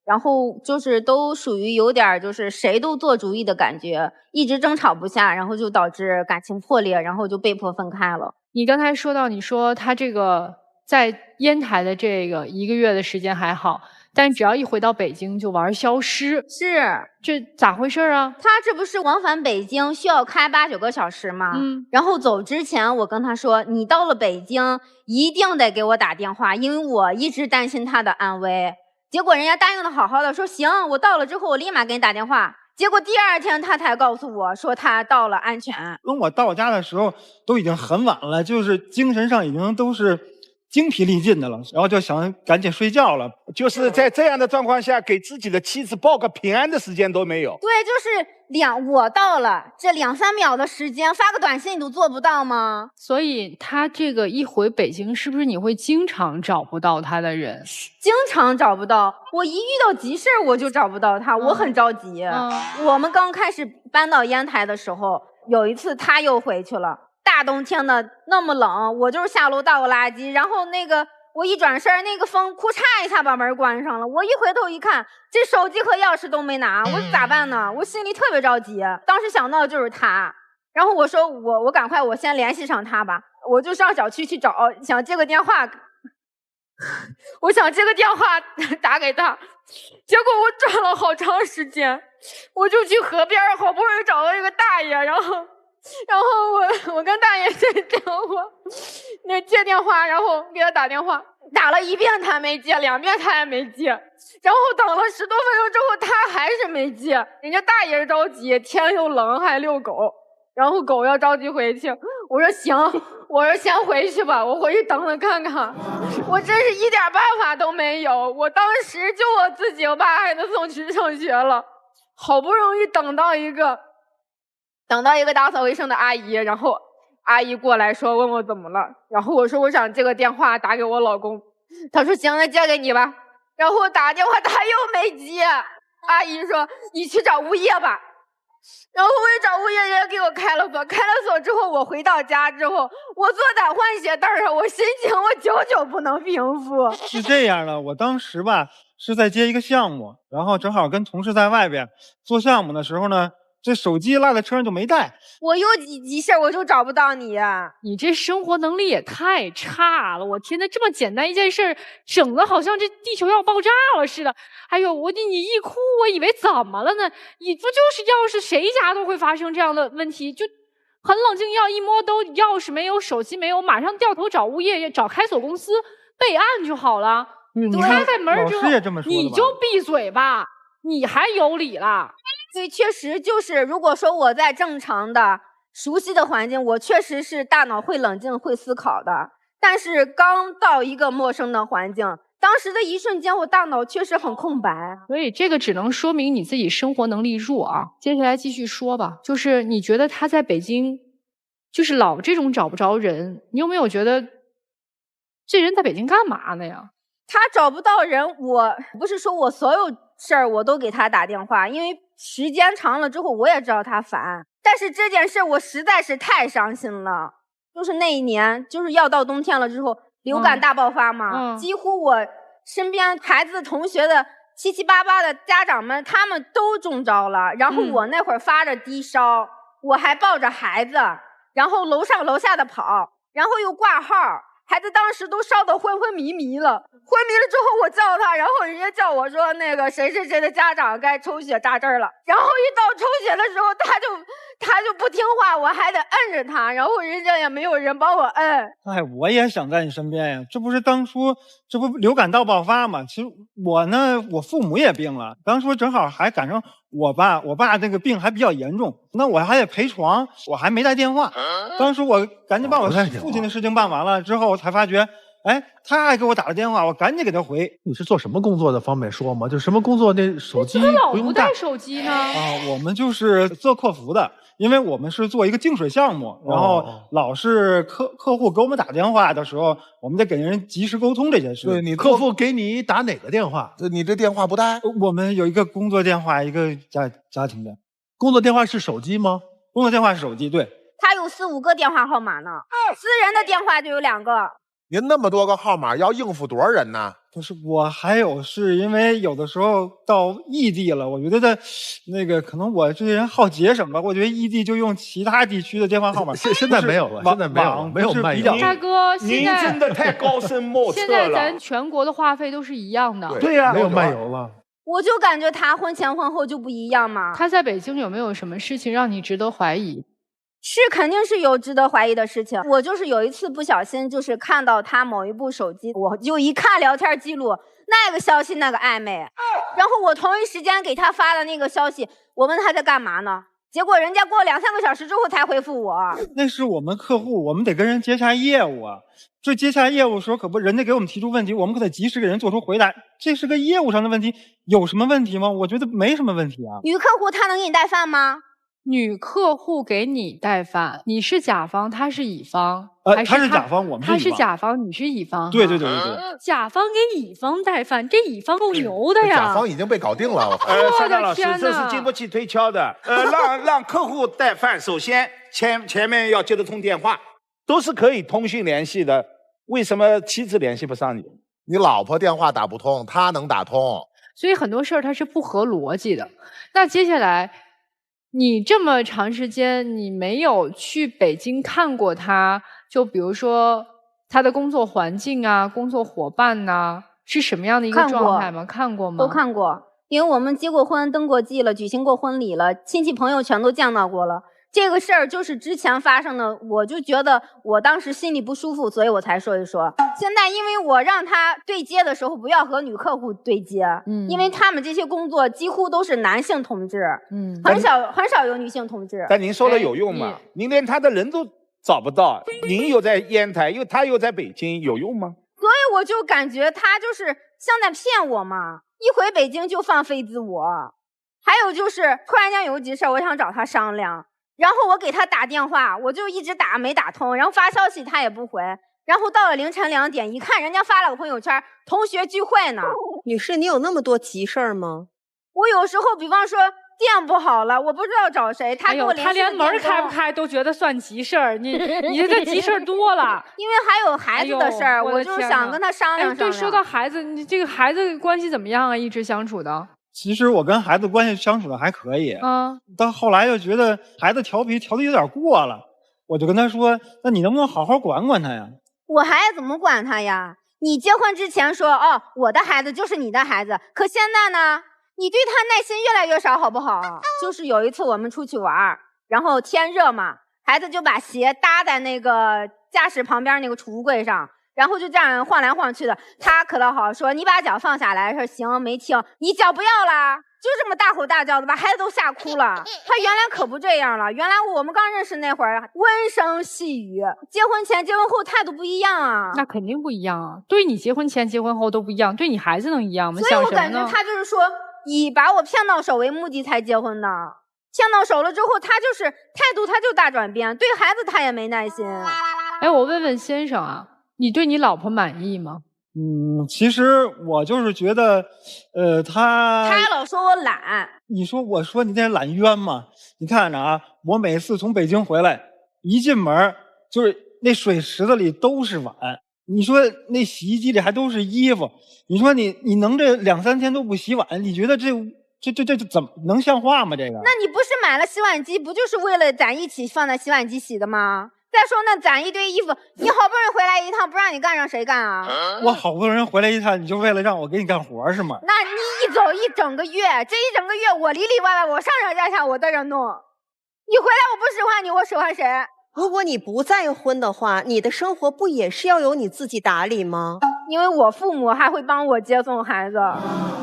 然后就是都属于有点就是谁都做主意的感觉，一直争吵不下，然后就导致感情破裂，然后就被迫分开了。你刚才说到，你说他这个在烟台的这个1个月的时间还好，但只要一回到北京就玩消失。是，这咋回事啊？他这不是往返北京需要开8-9个小时吗？然后走之前我跟他说，你到了北京一定得给我打电话，因为我一直担心他的安危。结果人家答应的好好的，说行，我到了之后我立马给你打电话。结果第2天他才告诉我说他到了安全。等我到家的时候都已经很晚了，就是精神上已经都是精疲力尽的了，然后就想赶紧睡觉了。就是在这样的状况下，给自己的妻子报个平安的时间都没有。对，就是我到了这2-3秒的时间，发个短信你都做不到吗？所以他这个一回北京，是不是你会经常找不到他的人？经常找不到，我一遇到急事我就找不到他，我很着急。我们刚开始搬到烟台的时候，有一次他又回去了。大冬天的那么冷，我就是下楼倒个垃圾，然后我一转身，那个风库嚓一下把门关上了。我一回头一看，这手机和钥匙都没拿，我咋办呢？我心里特别着急。当时想到的就是他，然后我说我赶快我先联系上他吧，我就上小区去找，想接个电话，我想接个电话打给他，结果我转了好长时间，我就去河边，好不容易找到一个大爷，然后我跟大爷接电话，然后给他打电话，打了1遍他没接，2遍他也没接，然后等了10多分钟之后他还是没接。人家大爷着急，天又冷还遛狗，然后狗要着急回去。我说行，我说先回去吧，我回去等等看看。我真是一点办法都没有，我当时就我自己，我把孩子送去上学了，好不容易等到一个打扫卫生的阿姨，然后阿姨过来说问我怎么了，然后我说我想接个电话打给我老公，她说行，那接给你吧。然后我打电话他又没接，阿姨说你去找物业吧。然后我也找物业也给我开了锁，开了锁之后我回到家之后，我坐在换鞋凳上，我心情我久久不能平复。是这样的，我当时吧是在接一个项目，然后正好跟同事在外边做项目的时候呢，这手机落在车上就没带。我有急事我就找不到你呀。你这生活能力也太差了！我天呐，这么简单一件事，整的好像这地球要爆炸了似的。哎呦，你一哭，我以为怎么了呢？你不就是要是谁家都会发生这样的问题，就很冷静，一摸兜钥匙没有，手机没有，马上掉头找物业，找开锁公司备案就好了。开开门之后，你就闭嘴吧，你还有理了。所以确实就是，如果说我在正常的熟悉的环境，我确实是大脑会冷静会思考的，但是刚到一个陌生的环境，当时的一瞬间我大脑确实很空白。所以这个只能说明你自己生活能力弱啊。接下来继续说吧，就是你觉得他在北京就是老这种找不着人，你有没有觉得这人在北京干嘛呢呀？他找不到人，我不是说我所有事儿我都给他打电话，因为时间长了之后我也知道他烦，但是这件事我实在是太伤心了。就是那一年，就是要到冬天了之后，流感大爆发嘛，几乎我身边孩子同学的七七八八的家长们他们都中招了，然后我那会儿发着低烧，我还抱着孩子，然后楼上楼下的跑，然后又挂号，孩子当时都烧得昏昏迷迷了。昏迷了之后我叫他，然后人家叫我说那个谁谁谁的家长该抽血扎针了，然后一到抽血的时候他就不听话，我还得摁着他，然后人家也没有人帮我摁。哎，我也想在你身边呀，这不是当初这不流感大爆发嘛？其实我呢，我父母也病了，当初正好还赶上我爸那个病还比较严重，那我还得陪床，我还没带电话。当时我赶紧把我父亲的事情办完了之后，才发觉，哎，他还给我打了电话，我赶紧给他回。你是做什么工作的？方便说吗？就什么工作？那手机不用带手机呢？我们就是做客服的。因为我们是做一个净水项目，然后老是客户给我们打电话的时候，我们得给人及时沟通这件事。对，你客户给你打哪个电话？你这电话不带？我们有一个工作电话，一个家庭的。工作电话是手机吗？工作电话是手机，对。他有4、5个电话号码呢，私人的电话就有2个。您那么多个号码，要应付多少人呢？不是，我还有是因为有的时候到异地了，我觉得那个可能我这人好节省吧，我觉得异地就用其他地区的电话号码。现在没有了，现在没有了，没有漫游。大哥，您真的太高深莫测了。现在咱全国的话费都是一样的。对呀，没有漫游了。我就感觉他婚前婚后就不一样嘛。他在北京有没有什么事情让你值得怀疑？是肯定是有值得怀疑的事情。我就是有一次不小心就是看到他某一部手机，我就一看聊天记录，那个消息那个暧昧，然后我同一时间给他发的那个消息，我问他在干嘛呢，结果人家过2、3个小时之后才回复我。那是我们客户，我们得跟人接洽业务啊。这接洽业务的时候，可不人家给我们提出问题，我们可得及时给人做出回答。这是个业务上的问题，有什么问题吗？我觉得没什么问题啊。女客户她能给你带饭吗？女客户给你带饭，你是甲方，他是乙方，他是甲方，我们是乙方。他是甲方，你是乙方。对。甲方给乙方带饭，这乙方够牛的呀！甲方已经被搞定了。珊珊老师，这是经不起推敲的。让客户带饭，首先前面要接得通电话，都是可以通讯联系的。为什么妻子联系不上你？你老婆电话打不通，他能打通。所以很多事儿它是不合逻辑的。那接下来，你这么长时间，你没有去北京看过他，就比如说他的工作环境啊，工作伙伴呐，是什么样的一个状态吗？看过吗？都看过，因为我们结过婚、登过记了，举行过婚礼了，亲戚朋友全都见到过了。这个事儿就是之前发生的，我就觉得我当时心里不舒服，所以我才说一说。现在因为我让他对接的时候不要和女客户对接，因为他们这些工作几乎都是男性同志，很少有女性同志。但您说的有用吗？您连他的人都找不到，您又在烟台，他又在北京，有用吗？所以我就感觉他就是像在骗我嘛，一回北京就放飞自我。还有就是突然间有急事，我想找他商量。然后我给他打电话，我就一直打没打通，然后发消息他也不回，然后到了凌晨2点，一看人家发了个朋友圈，同学聚会呢。女士，你有那么多急事儿吗？我有时候比方说店不好了，我不知道找谁，他给我联系他连门开不开都觉得算急事儿，你这急事儿多了。因为还有孩子的事儿，我就想跟他商量商量。对，说到孩子，你这个孩子关系怎么样啊？一直相处的？其实我跟孩子关系相处的还可以，到后来又觉得孩子调皮调的有点过了，我就跟他说，那你能不能好好管管他呀？我还怎么管他呀？你结婚之前说，哦，我的孩子就是你的孩子，可现在呢，你对他耐心越来越少，好不好？就是有一次我们出去玩，然后天热嘛，孩子就把鞋搭在那个驾驶旁边那个储物柜上，然后就这样晃来晃去的。他可倒好，说你把脚放下来，说行，没听，你脚不要啦，就这么大吼大叫的，把孩子都吓哭了。他原来可不这样了，原来我们刚认识那会儿温声细语，结婚前结婚后态度不一样啊。那肯定不一样啊，对你结婚前结婚后都不一样，对你孩子能一样吗？所以我感觉他就是说以把我骗到手为目的才结婚的，骗到手了之后他就是态度他就大转变，对孩子他也没耐心。哎，我问问先生啊，你对你老婆满意吗？其实我就是觉得，他老说我懒。我说你这懒冤嘛？你看着啊，我每次从北京回来，一进门就是那水池子里都是碗，你说那洗衣机里还都是衣服，你说你能这2、3天都不洗碗，你觉得这怎么能像话吗？这个？那你不是买了洗碗机，不就是为了咱一起放在洗碗机洗的吗？再说那攒一堆衣服，你好不容易回来一趟，不让你干让谁干啊？我好不容易回来一趟，你就为了让我给你干活是吗？那你一走一整个月，这一整个月我里里外外，我上上下下我在这弄，你回来我不使唤你，我使唤谁？如果你不再婚的话，你的生活不也是要由你自己打理吗？因为我父母还会帮我接送孩子。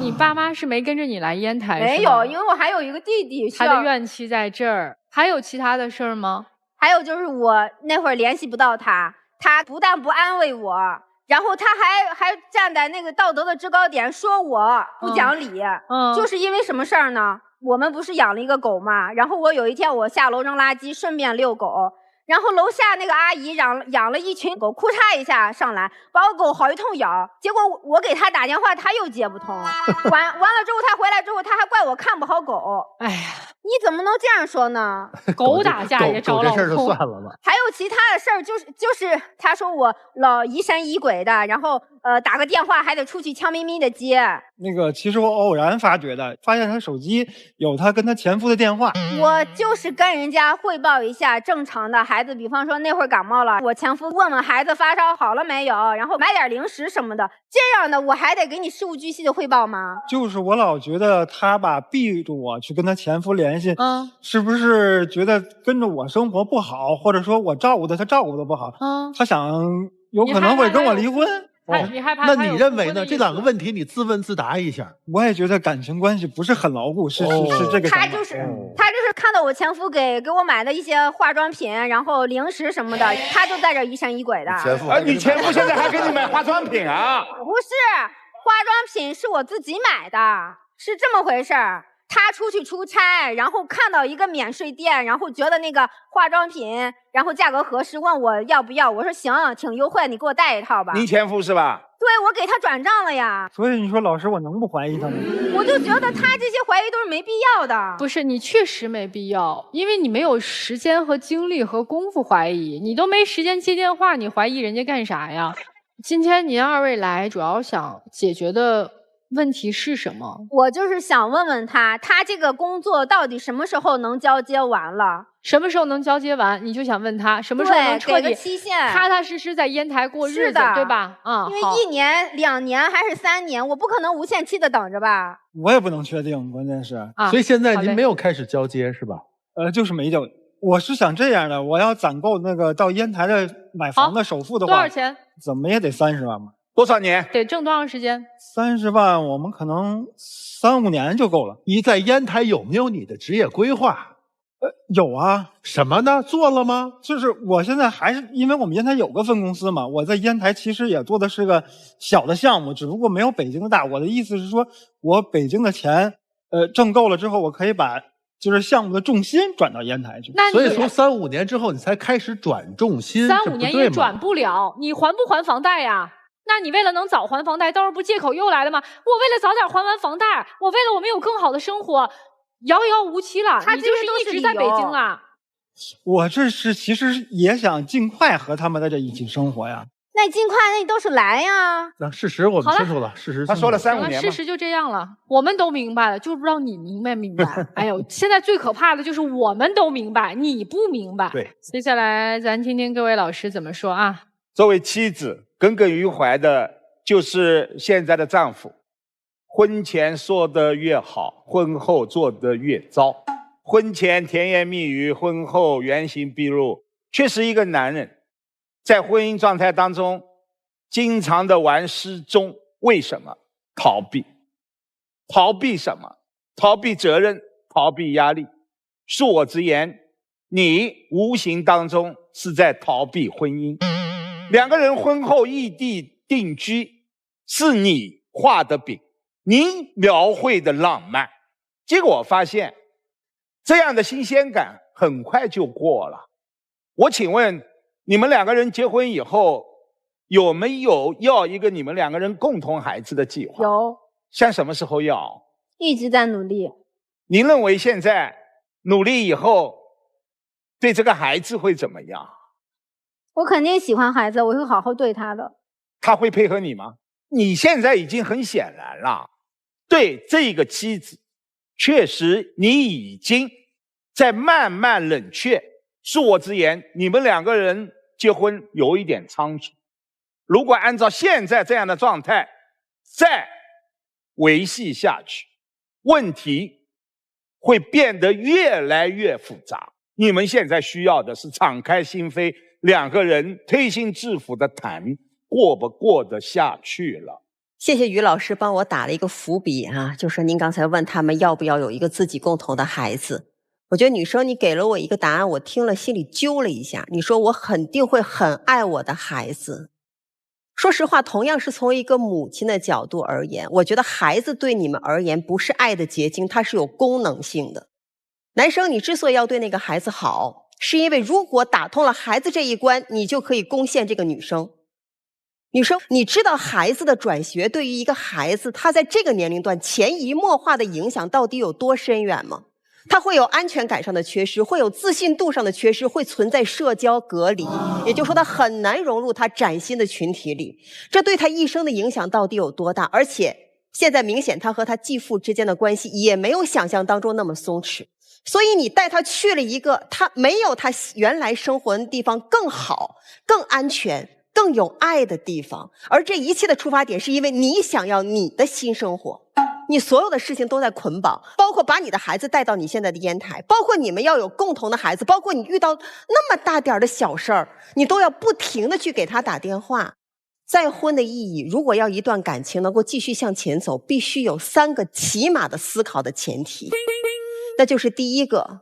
你爸妈是没跟着你来烟台？没有，因为我还有一个弟弟。他的怨气在这儿。还有其他的事儿吗？还有就是我那会儿联系不到他，他不但不安慰我，然后他还站在那个道德的制高点说我不讲理。就是因为什么事儿呢？我们不是养了一个狗嘛，然后我有一天我下楼扔垃圾，顺便遛狗。然后楼下那个阿姨养了一群狗，哭嚓一下上来，把我狗好一通咬。结果我给他打电话，他又接不通。完了之后，他回来之后，他还怪我看不好狗。哎呀，你怎么能这样说呢？狗打架也找老公。这事儿就算了吧。还有其他的事儿，就是他说我老疑神疑鬼的，然后打个电话还得出去悄咪咪的接。那个其实我偶然发觉的，发现他手机有他跟他前夫的电话。我就是跟人家汇报一下正常的孩子，比方说那会儿感冒了，我前夫问问孩子发烧好了没有，然后买点零食什么的，这样的我还得给你事无巨细的汇报吗？就是我老觉得他吧逼着我去跟他前夫联系，是不是觉得跟着我生活不好，或者说我照顾他照顾的不好，他想有可能会跟我离婚。你害怕？那你认为呢？这2个问题你自问自答一下。我也觉得感情关系不是很牢固，是这个。他就是看到我前夫给我买的一些化妆品，然后零食什么的，他就在这疑神疑鬼的。你前夫现在还给你买化妆品啊？不是，化妆品是我自己买的，是这么回事儿。他出去出差，然后看到一个免税店，然后觉得那个化妆品，然后价格合适，问我要不要。我说行，挺优惠，你给我带一套吧。你前夫是吧？对，我给他转账了呀。所以你说老师，我能不怀疑他吗？我就觉得他这些怀疑都是没必要的。不是，你确实没必要，因为你没有时间和精力和功夫怀疑，你都没时间接电话，你怀疑人家干啥呀？今天您2位来，主要想解决的问题是什么？我就是想问问他这个工作到底什么时候能交接完了？什么时候能交接完？你就想问他什么时候能彻底期限，踏踏实实在烟台过日子，对吧？因为1年、2年还是3年，我不可能无限期的等着吧？我也不能确定，关键是所以现在您没有开始交接是吧？就是没交。我是想这样的，我要攒够那个到烟台的买房的首付的话，多少钱？怎么也得30万吧？多少年？得挣多长时间？30万，我们可能3、5年就够了。你在烟台有没有你的职业规划？有啊。什么呢？做了吗？就是我现在还是因为我们烟台有个分公司嘛，我在烟台其实也做的是个小的项目，只不过没有北京的大。我的意思是说，我北京的钱挣够了之后，我可以把就是项目的重心转到烟台去。所以从3、5年之后你才开始转重心，3、5年也转不了。你还不还房贷呀？那你为了能早还房贷，到时候不借口又来了吗？我为了早点还完房贷，我为了我们有更好的生活，遥遥无期了。你就是一直在北京啊。我这是其实也想尽快和他们在这一起生活呀。那尽快，那你倒是来呀。那事实我们清楚了，事实他说了3、5年，事实就这样了，我们都明白了，就是不知道你明白。哎呦，现在最可怕的就是我们都明白，你不明白。对，接下来咱听听各位老师怎么说啊。作为妻子，耿耿于怀的就是现在的丈夫，婚前说得越好，婚后做得越糟。婚前甜言蜜语，婚后原形毕露，却是一个男人在婚姻状态当中经常的玩失踪。为什么？逃避。逃避什么？逃避责任，逃避压力。恕我直言，你无形当中是在逃避婚姻。2个人婚后异地定居，是你画的饼，你描绘的浪漫。结果我发现，这样的新鲜感很快就过了。我请问，你们2个人结婚以后，有没有要一个你们2个人共同孩子的计划？有。像什么时候要？一直在努力。您认为现在努力以后，对这个孩子会怎么样？我肯定喜欢孩子，我会好好对他的。他会配合你吗？你现在已经很显然了，对这个妻子，确实你已经在慢慢冷却。恕我直言，你们两个人结婚有一点仓促。如果按照现在这样的状态再维系下去，问题会变得越来越复杂。你们现在需要的是敞开心扉，两个人推心置腹的谈，过不过得下去了。谢谢于老师帮我打了一个伏笔啊，就是您刚才问他们要不要有一个自己共同的孩子。我觉得女生你给了我一个答案，我听了心里揪了一下。你说我肯定会很爱我的孩子。说实话，同样是从一个母亲的角度而言，我觉得孩子对你们而言不是爱的结晶，它是有功能性的。男生，你之所以要对那个孩子好，是因为如果打通了孩子这一关，你就可以攻陷这个女生。女生，你知道孩子的转学对于一个孩子，他在这个年龄段潜移默化的影响到底有多深远吗？他会有安全感上的缺失，会有自信度上的缺失，会存在社交隔离，也就是说他很难融入他崭新的群体里。这对他一生的影响到底有多大？而且现在明显他和他继父之间的关系也没有想象当中那么松弛，所以你带他去了一个他没有他原来生活的地方更好、更安全、更有爱的地方。而这一切的出发点是因为你想要你的新生活。你所有的事情都在捆绑，包括把你的孩子带到你现在的烟台，包括你们要有共同的孩子，包括你遇到那么大点的小事儿，你都要不停的去给他打电话。再婚的意义，如果要一段感情能够继续向前走，必须有3个起码的思考的前提。那就是第一个，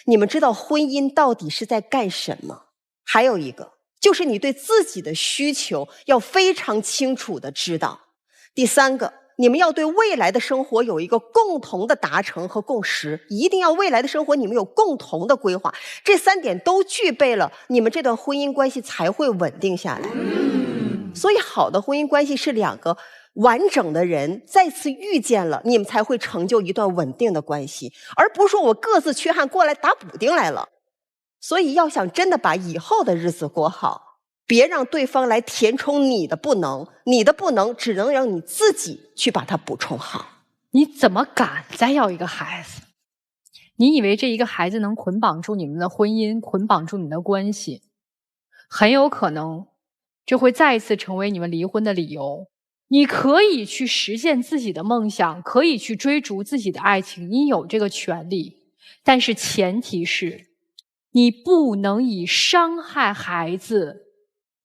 你们知道婚姻到底是在干什么？还有一个，就是你对自己的需求要非常清楚的知道。第3个，你们要对未来的生活有一个共同的达成和共识，一定要未来的生活你们有共同的规划。这3点都具备了，你们这段婚姻关系才会稳定下来。所以好的婚姻关系是2个完整的人再次遇见了，你们才会成就一段稳定的关系，而不是说我各自缺憾过来打补丁来了。所以要想真的把以后的日子过好，别让对方来填充你的不能，你的不能只能让你自己去把它补充好。你怎么敢再要一个孩子？你以为这一个孩子能捆绑住你们的婚姻，捆绑住你们的关系？很有可能这会再一次成为你们离婚的理由。你可以去实现自己的梦想，可以去追逐自己的爱情，你有这个权利，但是前提是你不能以伤害孩子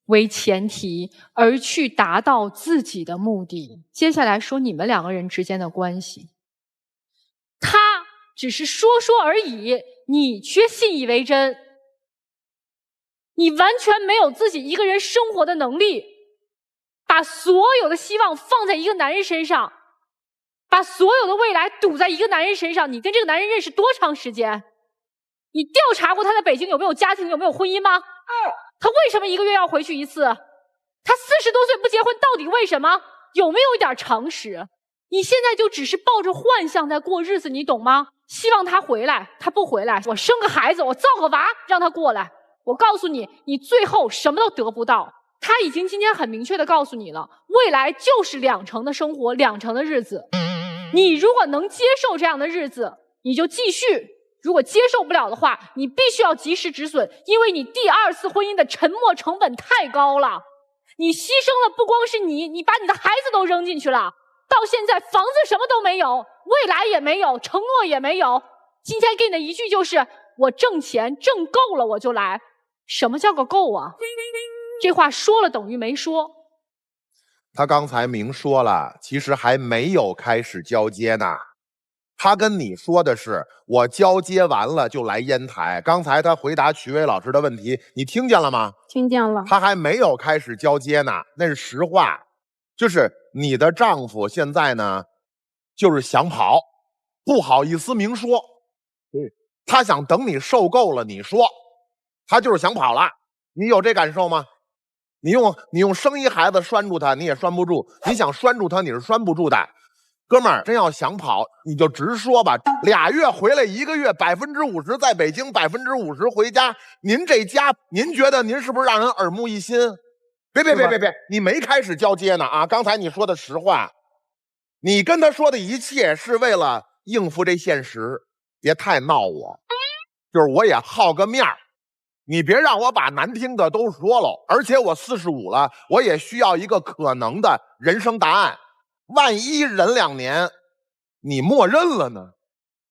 为前提而去达到自己的目的。接下来说你们2个人之间的关系，他只是说说而已，你却信以为真，你完全没有自己一个人生活的能力，把所有的希望放在一个男人身上，把所有的未来赌在一个男人身上。你跟这个男人认识多长时间？你调查过他在北京有没有家庭，有没有婚姻吗？他为什么1个月要回去一次？他40多岁不结婚，到底为什么？有没有一点常识？你现在就只是抱着幻想在过日子，你懂吗？希望他回来，他不回来，我生个孩子，我造个娃，让他过来。我告诉你，你最后什么都得不到。他已经今天很明确的告诉你了，未来就是2成的生活，2成的日子。你如果能接受这样的日子，你就继续；如果接受不了的话，你必须要及时止损，因为你第2次婚姻的沉没成本太高了。你牺牲了不光是你把你的孩子都扔进去了，到现在房子什么都没有，未来也没有，承诺也没有。今天给你的一句就是，我挣钱挣够了我就来。什么叫个够啊？这话说了等于没说。他刚才明说了，其实还没有开始交接呢。他跟你说的是，我交接完了就来烟台。刚才他回答曲伟老师的问题，你听见了吗？听见了。他还没有开始交接呢，那是实话。就是你的丈夫现在呢，就是想跑，不好意思明说。对，他想等你受够了你说，他就是想跑了。你有这感受吗？你用生一孩子拴住他，你也拴不住；你想拴住他，你是拴不住的。哥们儿，真要想跑，你就直说吧。2月回来1个月，50%在北京，50%回家。您这家，您觉得您是不是让人耳目一新？别，你没开始交接呢啊！刚才你说的实话，你跟他说的一切是为了应付这现实，别太闹我，就是我也好个面儿，你别让我把难听的都说了。而且我45了，我也需要一个可能的人生答案。万一忍2年，你默认了呢？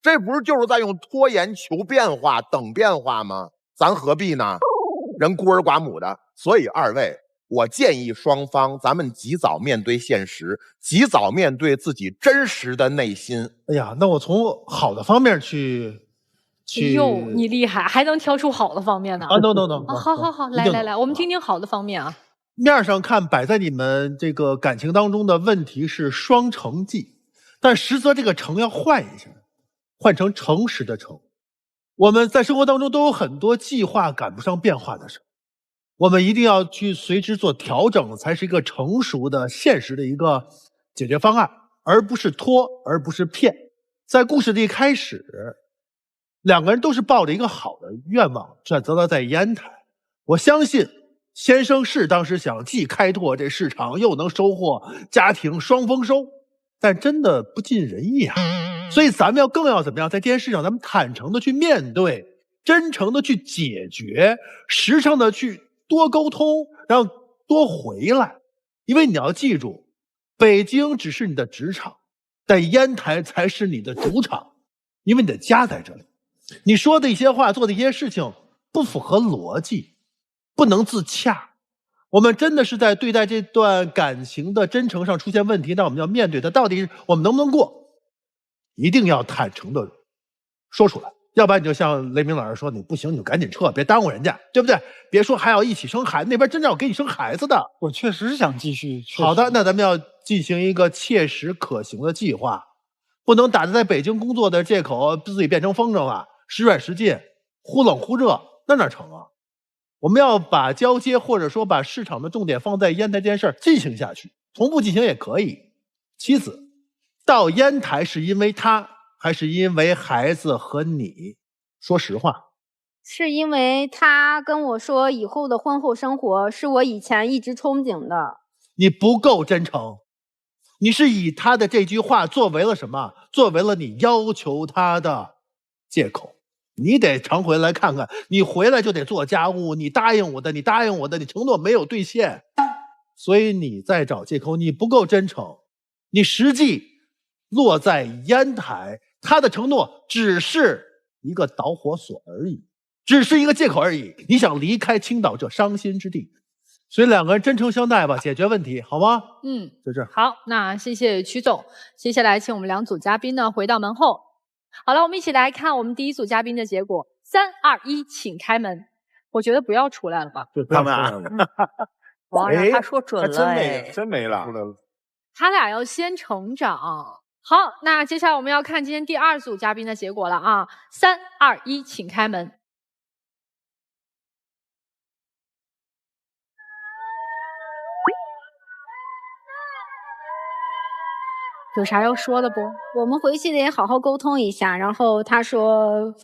这不是就是在用拖延求变化、等变化吗？咱何必呢？人孤儿寡母的，所以2位。我建议双方，咱们及早面对现实，及早面对自己真实的内心。哎呀，那我从好的方面去。哟，你厉害，还能挑出好的方面呢？啊 ，no，好，来，我们听听好的方面啊。面上看摆在你们这个感情当中的问题是双诚计，但实则这个诚要换一下，换成诚实的诚。我们在生活当中都有很多计划赶不上变化的事，我们一定要去随之做调整，才是一个成熟的、现实的一个解决方案，而不是拖，而不是骗。在故事的一开始，2个人都是抱着一个好的愿望选择了在烟台。我相信先生是当时想既开拓这市场，又能收获家庭双丰收，但真的不尽人意啊。所以咱们更要怎么样，在这件事上咱们坦诚的去面对，真诚的去解决，实诚的去多沟通，然后多回来。因为你要记住，北京只是你的职场，但烟台才是你的主场，因为你的家在这里。你说的一些话，做的一些事情不符合逻辑，不能自洽。我们真的是在对待这段感情的真诚上出现问题，那我们要面对它，到底我们能不能过，一定要坦诚的说出来。要不然你就像雷鸣老师说，你不行你就赶紧撤，别耽误人家，对不对？别说还要一起生孩子，那边真正要给你生孩子的。我确实想继续。好的，那咱们要进行一个切实可行的计划，不能打着在北京工作的借口自己变成风筝了，时软时近，忽冷忽热，那哪成啊？我们要把交接或者说把市场的重点放在烟台这件事儿进行下去，同步进行也可以。妻子到烟台是因为他，还是因为孩子和你？说实话，是因为他跟我说以后的婚后生活是我以前一直憧憬的。你不够真诚，你是以他的这句话作为了什么？作为了你要求他的借口。你得常回来看看，你回来就得做家务，你答应我的，你承诺没有兑现，所以你在找借口，你不够真诚。你实际落在烟台，他的承诺只是一个导火索而已，只是一个借口而已。你想离开青岛这伤心之地，所以2个人真诚相待吧，解决问题，好吗？就这样。好，那谢谢曲总。接下来请我们2组嘉宾呢回到门后。好了，我们一起来看我们第1组嘉宾的结果。3、2、1，请开门。我觉得不要出来了吧？对，他们啊，哇，他说准了，真没了。他俩要先成长。好，那接下来我们要看今天第2组嘉宾的结果了啊。3、2、1，请开门。有啥要说的不？我们回去得好好沟通一下，然后他说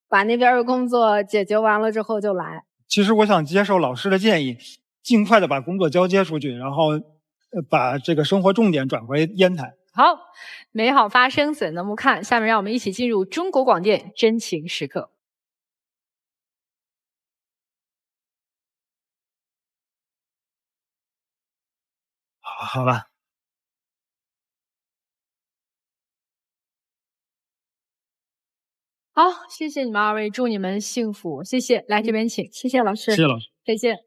把那边的工作解决完了之后就来。其实我想接受老师的建议，尽快的把工作交接出去，然后把这个生活重点转回烟台。好，美好发生怎能不看？下面让我们一起进入中国广电真情时刻。好吧。好，谢谢你们2位，祝你们幸福，谢谢。来这边请，谢谢老师，谢谢老师，再见。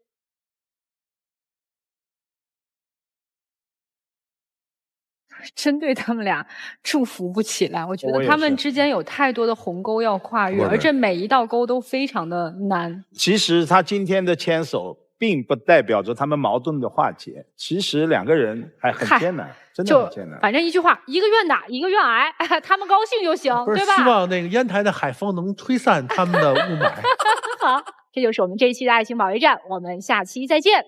真对他们俩祝福不起来，我觉得他们之间有太多的鸿沟要跨越，而这每一道沟都非常的难。其实他今天的牵手并不代表着他们矛盾的化解，其实2个人还很艰难，真的很艰难。反正一句话，一个愿打，一个愿挨，他们高兴就行，对吧？希望那个烟台的海风能吹散他们的雾霾。好，这就是我们这一期的爱情保卫战，我们下期再见。